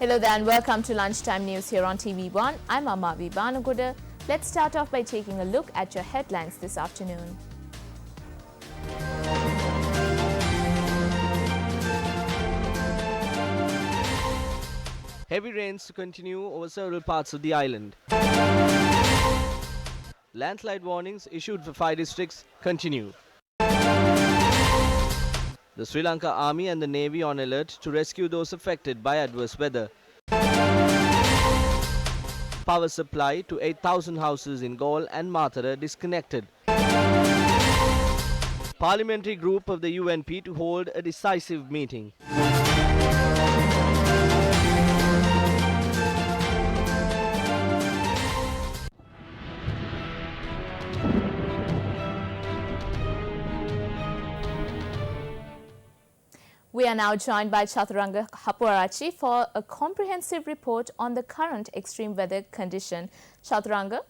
Hello there and welcome to Lunchtime News here on TV1. I'm Amavi Banuguda. Let's start off by taking a look at your headlines this afternoon. Heavy rains to continue over several parts of the island. Landslide warnings issued for 5 districts continue. The Sri Lanka Army and the Navy on alert to rescue those affected by adverse weather. Power supply to 8,000 houses in Galle and Matara disconnected. Parliamentary group of the UNP to hold a decisive meeting. We are now joined by Chaturanga Hapuarachi for a comprehensive report on the current extreme weather condition. Chaturanga.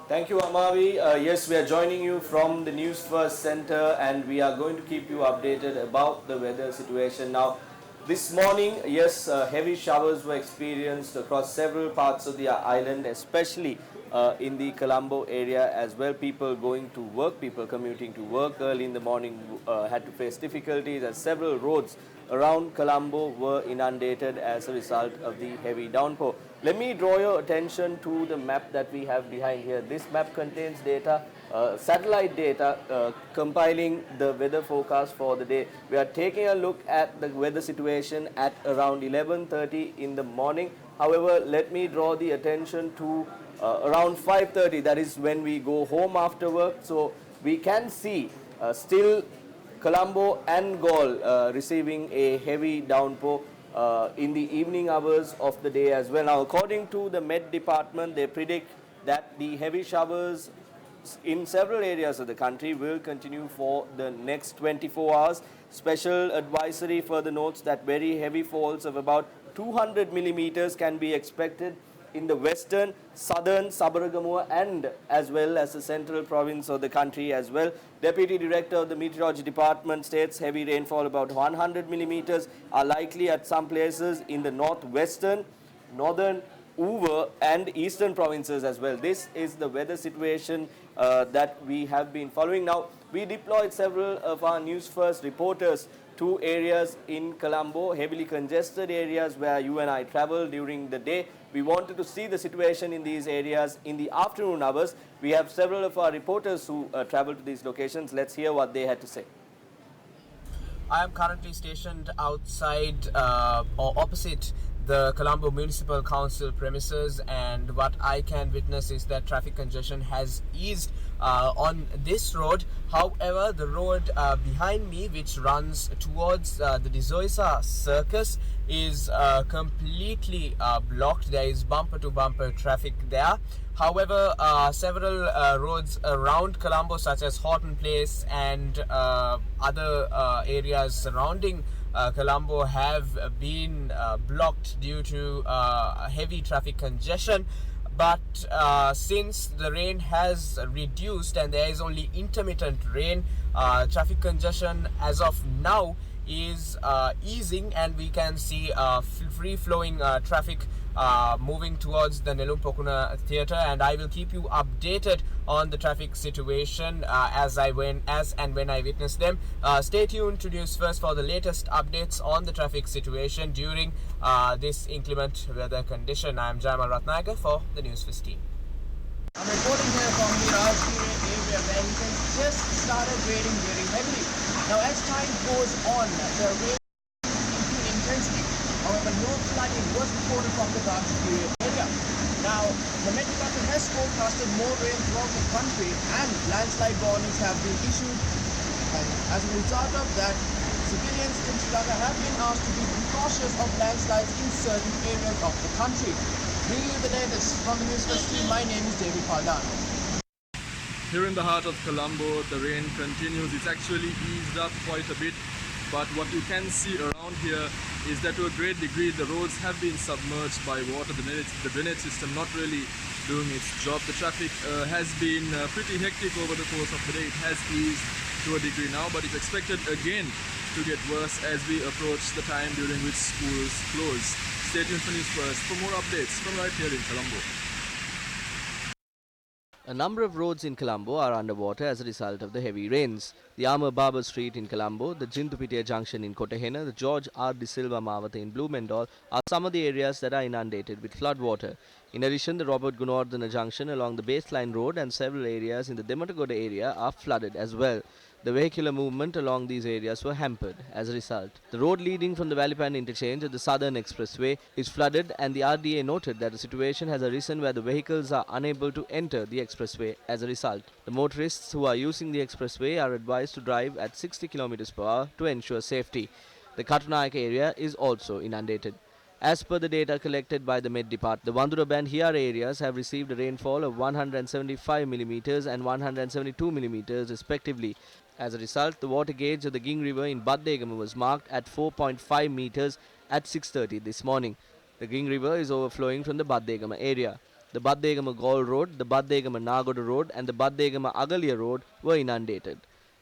Thank you, Amavi. Yes, we are joining you from the Newsfirst Center and we are going to keep you updated about the weather situation. Now, this morning, yes, heavy showers were experienced across several parts of the island, especially in the Colombo area as well. People going to work, people commuting to work early in the morning had to face difficulties as several roads around Colombo were inundated as a result of the heavy downpour. Let me draw your attention to the map that we have behind here. This map contains data, satellite data compiling the weather forecast for the day. We are taking a look at the weather situation at around 11:30 in the morning. However, let me draw the attention to around 5:30, that is when we go home after work. So we can see still Colombo and Galle receiving a heavy downpour in the evening hours of the day as well. Now, according to the Met Department, they predict that the heavy showers in several areas of the country will continue for the next 24 hours. Special advisory further notes that very heavy falls of about 200 millimeters can be expected in the western, southern, Sabaragamuwa and as well as the central province of the country as well. Deputy Director of the Meteorology Department states heavy rainfall about 100 millimeters are likely at some places in the northwestern, northern, Uva and eastern provinces as well. This is the weather situation that we have been following. Now, we deployed several of our Newsfirst reporters to areas in Colombo, heavily congested areas where you and I travel during the day. We wanted to see the situation in these areas in the afternoon hours. We have several of our reporters who travel to these locations. Let's hear what they had to say. I am currently stationed outside or opposite the Colombo Municipal Council premises, and what I can witness is that traffic congestion has eased on this road. However, the road behind me, which runs towards the Dizoisa Circus, is completely blocked. There is bumper to bumper traffic there. However, several roads around Colombo, such as Horton Place and other areas surrounding Colombo, have been blocked due to heavy traffic congestion. But since the rain has reduced and there is only intermittent rain, traffic congestion as of now is easing, and we can see free-flowing traffic moving towards the Nelumpokuna Theatre, and I will keep you updated on the traffic situation as and when I witness them. Stay tuned to Newsfirst for the latest updates on the traffic situation during this inclement weather condition. I am Jamal Ratnagar for the Newsfirst team. I'm reporting here from the Rajgir area where it has just started raining very heavily. Now, as time goes on, the rain increases intensity. However, no flooding was reported from the Rajgir area. Now, the Met Department has forecasted more rain throughout the country and landslide warnings have been issued. And as a result of that, civilians in Sri Lanka have been asked to be cautious of landslides in certain areas of the country. Bringing you the latest from the Newsfirst team, my name is David Paldan. Here in the heart of Colombo, the rain continues. It's actually eased up quite a bit, but what you can see around here is that to a great degree the roads have been submerged by water. The drainage system not really doing its job. The traffic has been pretty hectic over the course of the day. It has eased to a degree now, but it's expected again to get worse as we approach the time during which schools close. Stay tuned for News First for more updates from right here in Colombo. A number of roads in Colombo are underwater as a result of the heavy rains. The Armour Barber Street in Colombo, the Jintupitia Junction in Kotahena, the George R. De Silva Mawata in Blumendal are some of the areas that are inundated with floodwater. In addition, the Robert Gunawardena Junction along the Baseline Road and several areas in the Dematagoda area are flooded as well. The vehicular movement along these areas were hampered as a result. The road leading from the Valipan interchange at the Southern Expressway is flooded, and the RDA noted that the situation has arisen where the vehicles are unable to enter the expressway as a result. The motorists who are using the expressway are advised to drive at 60 km per hour to ensure safety. The Katunayaka area is also inundated. As per the data collected by the Met Department, the Vandura and Hiara areas have received a rainfall of 175 mm and 172 mm respectively. As a result, the water gauge of the Ging River in Baddegama was marked at 4.5 meters at 6:30 this morning. The Ging River is overflowing from the Baddegama area. The Baddegama Gaul Road, the Baddegama Nagoda Road and the Baddegama Agalia Road were inundated.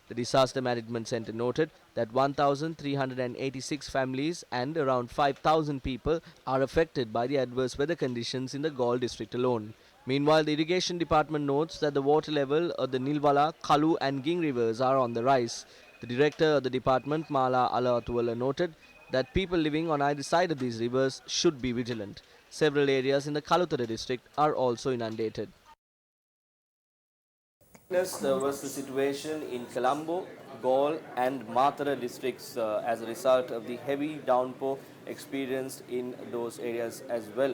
The Disaster Management Centre noted that 1,386 families and around 5,000 people are affected by the adverse weather conditions in the Gaul district alone. Meanwhile, the Irrigation Department notes that the water level of the Nilwala, Kalu and Ging rivers are on the rise. The director of the department, Mala Alatuwala, noted that people living on either side of these rivers should be vigilant. Several areas in the Kalutara district are also inundated. There was the situation in Colombo, Gaul and Matara districts as a result of the heavy downpour experienced in those areas as well.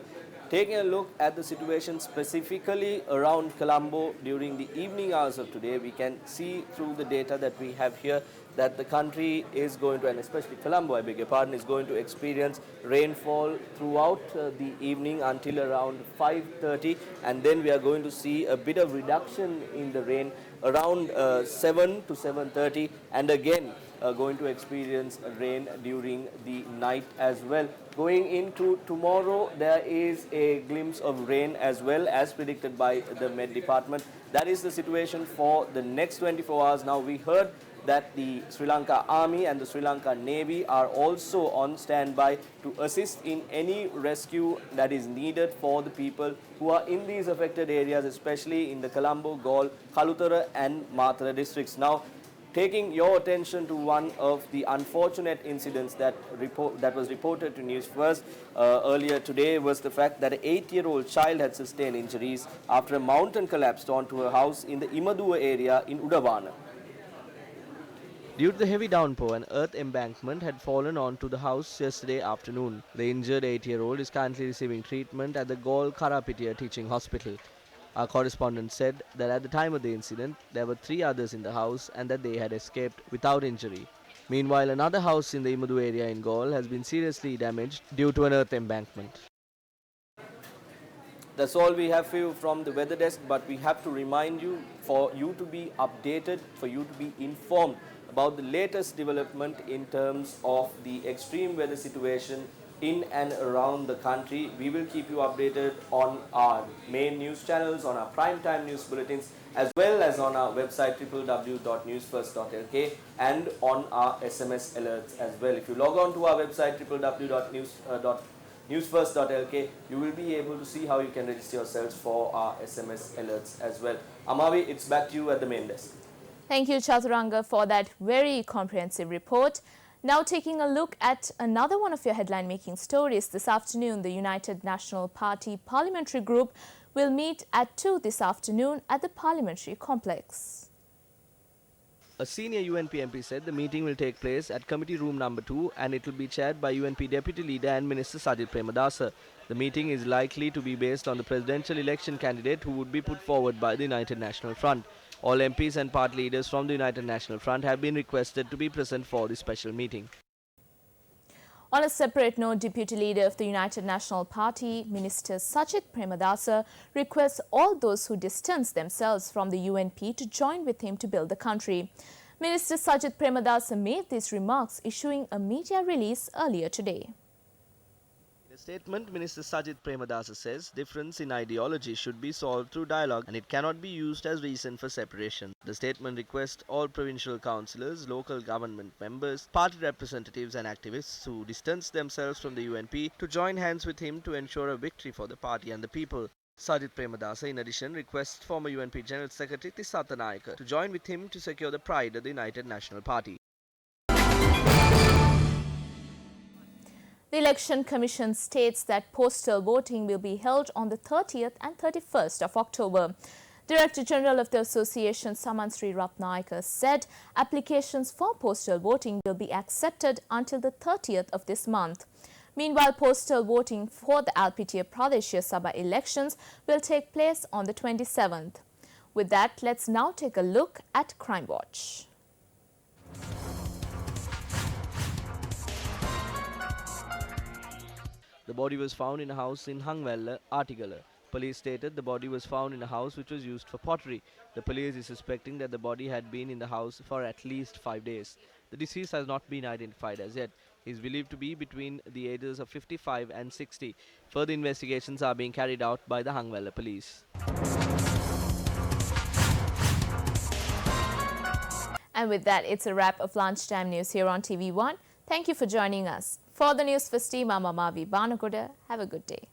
Taking a look at the situation specifically around Colombo during the evening hours of today, we can see through the data that we have here that the country is going to, and especially Colombo, I beg your pardon, is going to experience rainfall throughout the evening until around 5:30, and then we are going to see a bit of reduction in the rain around 7 to 7:30, and again going to experience rain during the night as well. Going into tomorrow, there is a glimpse of rain as well as predicted by the Met Department. That is the situation for the next 24 hours. Now, we heard that the Sri Lanka Army and the Sri Lanka Navy are also on standby to assist in any rescue that is needed for the people who are in these affected areas, especially in the Colombo, Gaul, Kalutara and Matara districts. Now, taking your attention to one of the unfortunate incidents that was reported to News First earlier today was the fact that an 8-year-old child had sustained injuries after a mountain collapsed onto her house in the Imadua area in Udawana. Due to the heavy downpour, an earth embankment had fallen onto the house yesterday afternoon. The injured 8-year-old is currently receiving treatment at the Gaul Karapitia Teaching Hospital. Our correspondent said that at the time of the incident, there were 3 others in the house and that they had escaped without injury. Meanwhile, another house in the Imadu area in Gaul has been seriously damaged due to an earth embankment. That's all we have for you from the weather desk, but we have to remind you, for you to be updated, for you to be informed about the latest development in terms of the extreme weather situation in and around the country. We will keep you updated on our main news channels, on our primetime news bulletins, as well as on our website www.newsfirst.lk and on our SMS alerts as well. If you log on to our website www.newsfirst.lk, you will be able to see how you can register yourselves for our SMS alerts as well. Amavi, it's back to you at the main desk. Thank you, Chaturanga, for that very comprehensive report. Now taking a look at another one of your headline-making stories. This afternoon, the United National Party Parliamentary Group will meet at 2 this afternoon at the Parliamentary Complex. A senior UNP MP said the meeting will take place at Committee Room number 2 and it will be chaired by UNP Deputy Leader and Minister Sajid Premadasa. The meeting is likely to be based on the presidential election candidate who would be put forward by the United National Front. All MPs and party leaders from the United National Front have been requested to be present for the special meeting. On a separate note, Deputy Leader of the United National Party, Minister Sajid Premadasa, requests all those who distance themselves from the UNP to join with him to build the country. Minister Sajid Premadasa made these remarks issuing a media release earlier today. In a Statement, Minister Sajid Premadasa says difference in ideology should be solved through dialogue and it cannot be used as reason for separation. The statement requests all provincial councillors, local government members, party representatives and activists who distance themselves from the UNP to join hands with him to ensure a victory for the party and the people. Sajid Premadasa in addition requests former UNP General Secretary Tisatha Nayaka to join with him to secure the pride of the United National Party. The Election Commission states that postal voting will be held on the 30th and 31st of October. Director General of the Association Samansri Ratnayaka said applications for postal voting will be accepted until the 30th of this month. Meanwhile, postal voting for the LPTA Pradeshya Sabha elections will take place on the 27th. With that, let's now take a look at Crime Watch. The body was found in a house in Hangwella, Artigala. Police stated the body was found in a house which was used for pottery. The police is suspecting that the body had been in the house for at least 5 days. The deceased has not been identified as yet. He is believed to be between the ages of 55 and 60. Further investigations are being carried out by the Hangwella police. And with that, it's a wrap of Lunchtime News here on TV1. Thank you for joining us. For the Newsfirst team, I'm Amavi Banakoda. Have a good day.